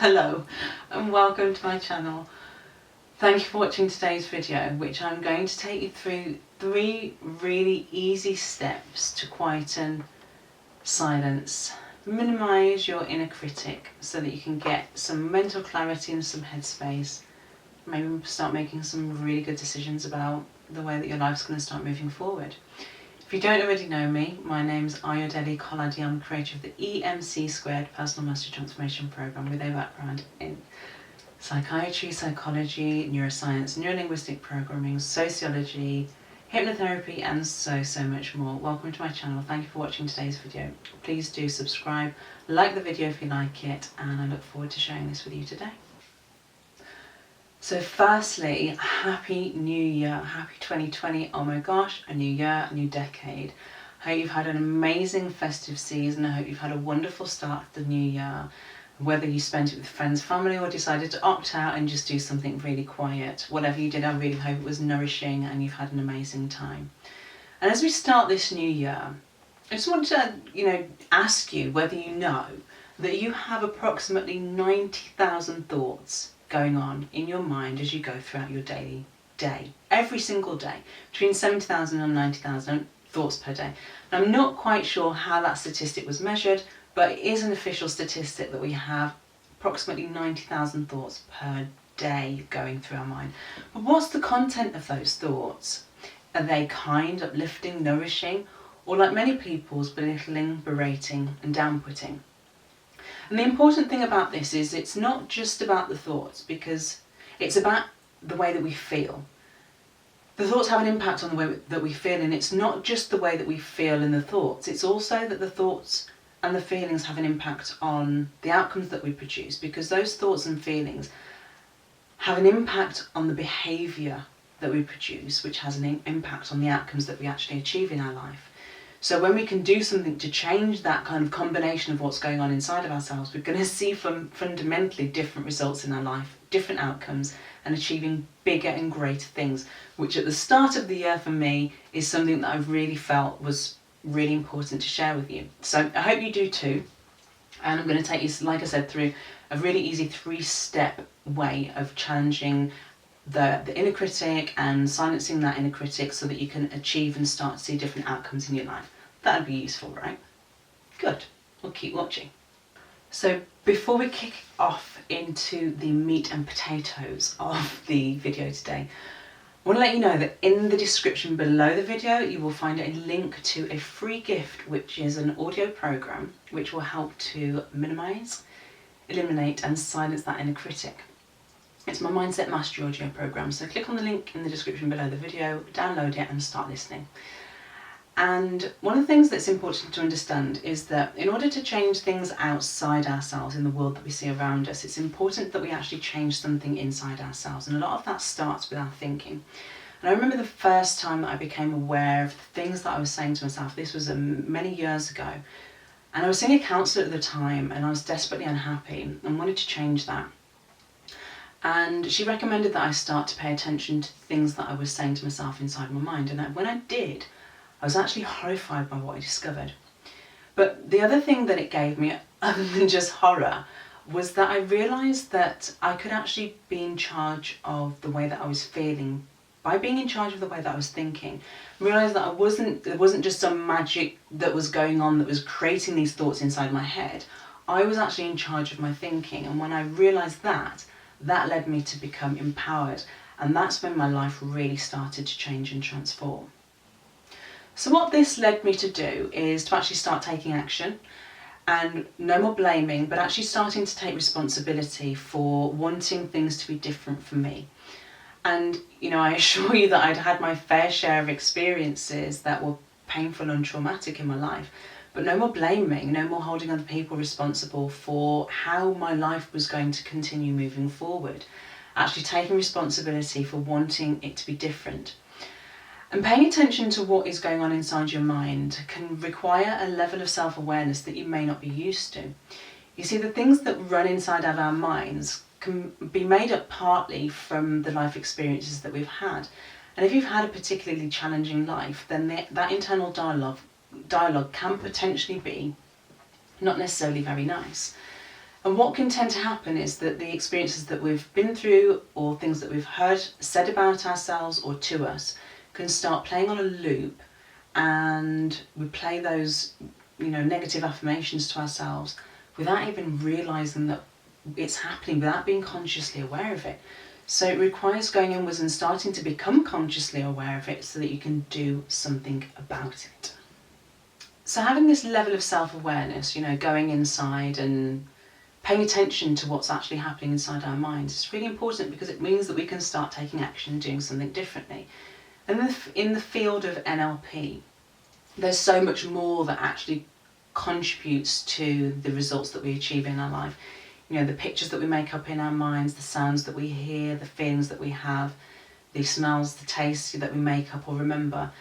Hello and welcome to my channel. Thank you for watching today's video, which I'm going to take you through 3 really easy steps to quieten, silence, minimise your inner critic so that you can get some mental clarity and some headspace. Maybe start making some really good decisions about the way that your life's going to start moving forward. If you don't already know me, my name's Ayodele Kolade. I'm the creator of the EMC² Personal Mastery Transformation Program with a background in psychiatry, psychology, neuroscience, neurolinguistic programming, sociology, hypnotherapy and so much more. Welcome to my channel. Thank you for watching today's video. Please do subscribe, like the video if you like it, and I look forward to sharing this with you today. So firstly, Happy New Year, Happy 2020, oh my gosh, a new year, a new decade. I hope you've had an amazing festive season. I hope you've had a wonderful start to the new year. Whether you spent it with friends, family, or decided to opt out and just do something really quiet. Whatever you did, I really hope it was nourishing and you've had an amazing time. And as we start this new year, I just want to, ask you whether you know that you have approximately 90,000 thoughts going on in your mind as you go throughout your daily day, every single day, between 70,000 and 90,000 thoughts per day. And I'm not quite sure how that statistic was measured, but it is an official statistic that we have approximately 90,000 thoughts per day going through our mind. But what's the content of those thoughts? Are they kind, uplifting, nourishing, or like many people's, belittling, berating and downputting? And the important thing about this is it's not just about the thoughts, because it's about the way that we feel. The thoughts have an impact on the way that we feel, and it's not just the way that we feel in the thoughts, it's also that the thoughts and the feelings have an impact on the outcomes that we produce, because those thoughts and feelings have an impact on the behaviour that we produce, which has an impact on the outcomes that we actually achieve in our life. So when we can do something to change that kind of combination of what's going on inside of ourselves, we're going to see fundamentally different results in our life, different outcomes, and achieving bigger and greater things, which at the start of the year for me is something that I've really felt was really important to share with you. So I hope you do too. And I'm going to take you, like I said, through a really easy 3-step way of challenging the inner critic and silencing that inner critic so that you can achieve and start to see different outcomes in your life. That'd be useful, right? Good. We'll keep watching. So before we kick off into the meat and potatoes of the video today, I want to let you know that in the description below the video you will find a link to a free gift, which is an audio program which will help to minimise, eliminate and silence that inner critic. It's my Mindset Mastery audio program, so click on the link in the description below the video, download it and start listening. And one of the things that's important to understand is that in order to change things outside ourselves in the world that we see around us, it's important that we actually change something inside ourselves, and a lot of that starts with our thinking. And I remember the first time that I became aware of the things that I was saying to myself. This was many years ago, and I was seeing a counsellor at the time and I was desperately unhappy and wanted to change that. And she recommended that I start to pay attention to the things that I was saying to myself inside my mind, and when I did, I was actually horrified by what I discovered. But the other thing that it gave me, other than just horror, was that I realised that I could actually be in charge of the way that I was feeling by being in charge of the way that I was thinking. I realised that there wasn't just some magic that was going on that was creating these thoughts inside my head. I was actually in charge of my thinking, and when I realised that led me to become empowered, and that's when my life really started to change and transform. So what this led me to do is to actually start taking action, and no more blaming, but actually starting to take responsibility for wanting things to be different for me. And I assure you that I'd had my fair share of experiences that were painful and traumatic in my life, but no more blaming, no more holding other people responsible for how my life was going to continue moving forward. Actually taking responsibility for wanting it to be different. And paying attention to what is going on inside your mind can require a level of self-awareness that you may not be used to. You see, the things that run inside of our minds can be made up partly from the life experiences that we've had. And if you've had a particularly challenging life, then that internal dialogue can potentially be not necessarily very nice. And what can tend to happen is that the experiences that we've been through or things that we've heard said about ourselves or to us can start playing on a loop, and we play those, negative affirmations to ourselves without even realising that it's happening, without being consciously aware of it. So it requires going inwards and starting to become consciously aware of it so that you can do something about it. So having this level of self-awareness, going inside and paying attention to what's actually happening inside our minds is really important, because it means that we can start taking action and doing something differently. And in the field of NLP, there's so much more that actually contributes to the results that we achieve in our life. The pictures that we make up in our minds, the sounds that we hear, the feelings that we have, the smells, the tastes that we make up or remember,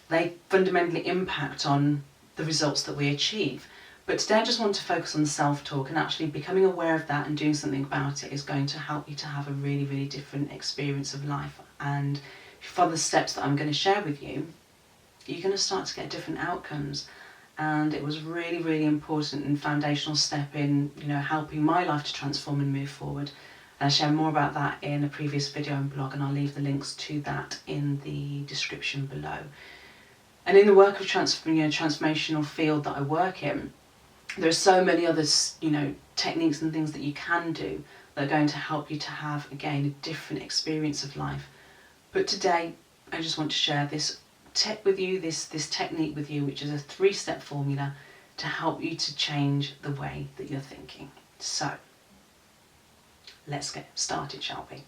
they fundamentally impact on the results that we achieve. But today I just want to focus on self-talk, and actually becoming aware of that and doing something about it is going to help you to have a really, really different experience of life. And if you follow the steps that I'm going to share with you, you're going to start to get different outcomes. And it was really, really important and foundational step in, helping my life to transform and move forward. And I share more about that in a previous video and blog, and I'll leave the links to that in the description below. And in the work of transformational field that I work in, there are so many other, techniques and things that you can do that are going to help you to have, again, a different experience of life. But today, I just want to share this tech with you, this technique with you, which is a 3-step formula to help you to change the way that you're thinking. So, let's get started, shall we?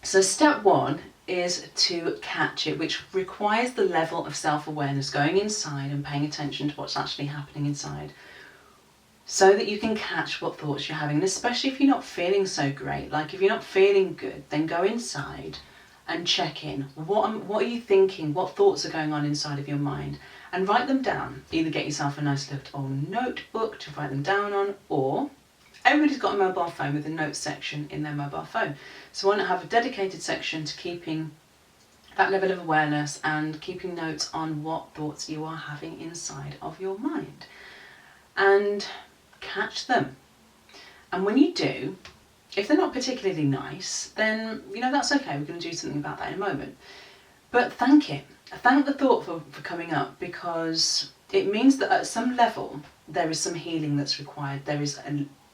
So step 1 is to catch it, which requires the level of self-awareness, going inside and paying attention to what's actually happening inside, so that you can catch what thoughts you're having. And especially if you're not feeling so great, like if you're not feeling good, then go inside and check in. What are you thinking? What thoughts are going on inside of your mind? And write them down. Either get yourself a nice little notebook to write them down on, or everybody's got a mobile phone with a notes section in their mobile phone. So why not have a dedicated section to keeping that level of awareness and keeping notes on what thoughts you are having inside of your mind. And catch them. And when you do, if they're not particularly nice, then, that's okay. We're going to do something about that in a moment. But thank it. Thank the thought for coming up, because it means that at some level, there is some healing that's required. There is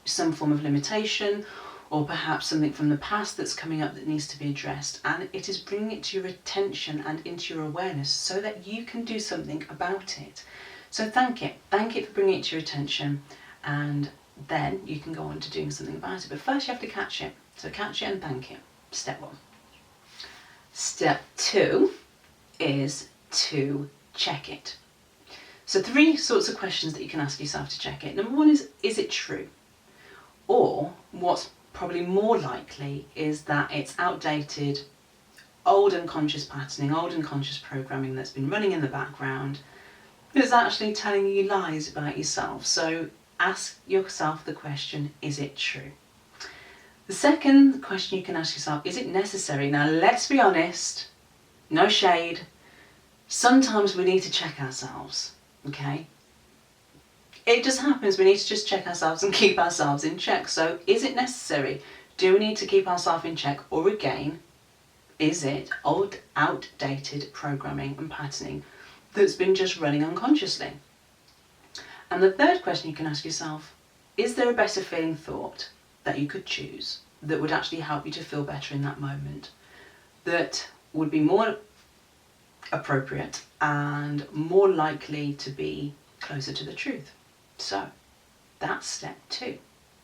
some form of limitation, or perhaps something from the past that's coming up that needs to be addressed. And it is bringing it to your attention and into your awareness so that you can do something about it. So thank it. Thank it for bringing it to your attention, and then you can go on to doing something about it. But first you have to catch it. So catch it and thank it. Step 1. Step 2 is to check it. So 3 sorts of questions that you can ask yourself to check it. Number 1 is it true? Or what's probably more likely is that it's outdated, old unconscious patterning, old unconscious programming that's been running in the background that's actually telling you lies about yourself. So ask yourself the question, is it true? The second question you can ask yourself, is it necessary? Now let's be honest, no shade, sometimes we need to check ourselves, okay? It just happens, we need to just check ourselves and keep ourselves in check. So is it necessary? Do we need to keep ourselves in check? Or again, is it old, outdated programming and patterning that's been just running unconsciously? And the third question you can ask yourself, is there a better feeling thought that you could choose that would actually help you to feel better in that moment, that would be more appropriate and more likely to be closer to the truth? So that's step 2,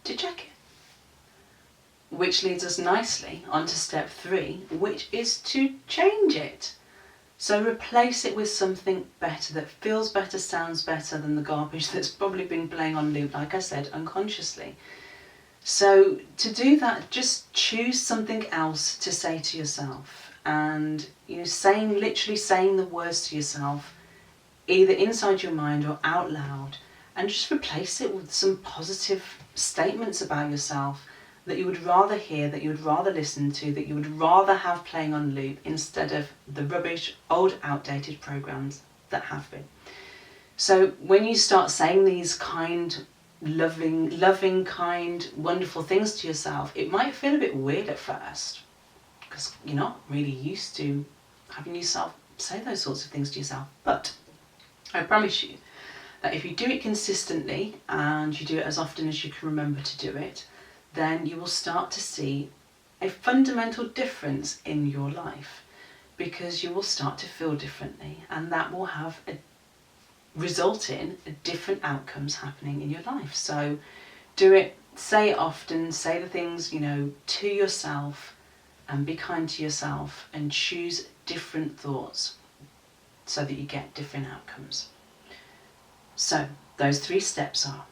to check it. Which leads us nicely onto step 3, which is to change it. So replace it with something better, that feels better, sounds better than the garbage that's probably been playing on loop, like I said, unconsciously. So to do that, just choose something else to say to yourself, and literally saying the words to yourself, either inside your mind or out loud, and just replace it with some positive statements about yourself that you would rather hear, that you would rather listen to, that you would rather have playing on loop instead of the rubbish, old, outdated programs that have been. So when you start saying these kind loving, kind, wonderful things to yourself, it might feel a bit weird at first because you're not really used to having yourself say those sorts of things to yourself. But I promise you that if you do it consistently and you do it as often as you can remember to do it, then you will start to see a fundamental difference in your life, because you will start to feel differently, and that will have a result in different outcomes happening in your life. So do it, say it often, say the things, to yourself, and be kind to yourself, and choose different thoughts so that you get different outcomes. So those 3 steps are: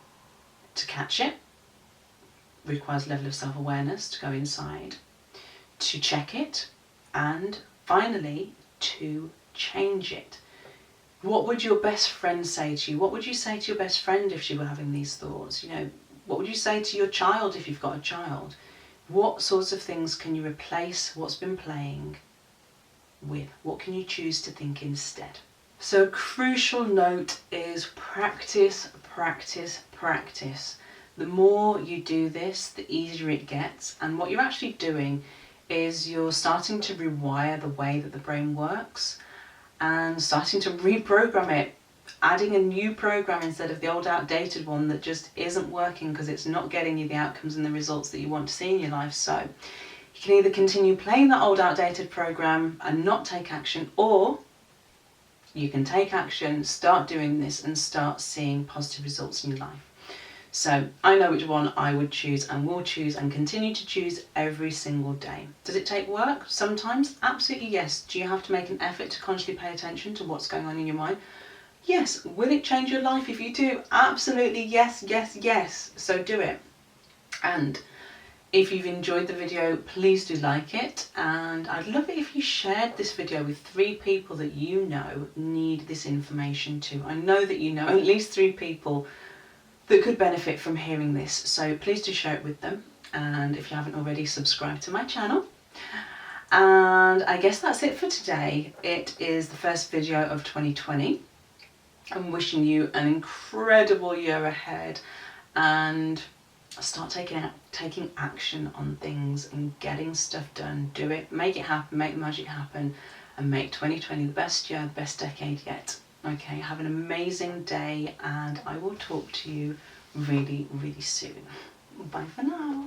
to catch it, requires a level of self-awareness to go inside; to check it; and finally, to change it. What would your best friend say to you? What would you say to your best friend if she were having these thoughts? What would you say to your child if you've got a child? What sorts of things can you replace what's been playing with? What can you choose to think instead? So a crucial note is practice, practice, practice. The more you do this, the easier it gets. And what you're actually doing is you're starting to rewire the way that the brain works and starting to reprogram it, adding a new program instead of the old outdated one that just isn't working because it's not getting you the outcomes and the results that you want to see in your life. So you can either continue playing that old outdated program and not take action, or you can take action, start doing this, and start seeing positive results in your life. So I know which one I would choose and will choose and continue to choose every single day. Does it take work? Sometimes? Absolutely yes. Do you have to make an effort to consciously pay attention to what's going on in your mind? Yes. Will it change your life if you do? Absolutely yes, yes, yes. So do it. And if you've enjoyed the video, please do like it, and I'd love it if you shared this video with 3 people that you know need this information too. I know that you know at least 3 people that could benefit from hearing this, so please do share it with them. And if you haven't already, subscribe to my channel. And I guess that's it for today. It is the first video of 2020. I'm wishing you an incredible year ahead, and start taking action on things and getting stuff done. Do it, make it happen, make the magic happen, and make 2020 the best year, the best decade yet. Okay, have an amazing day, and I will talk to you really, really soon. Bye for now.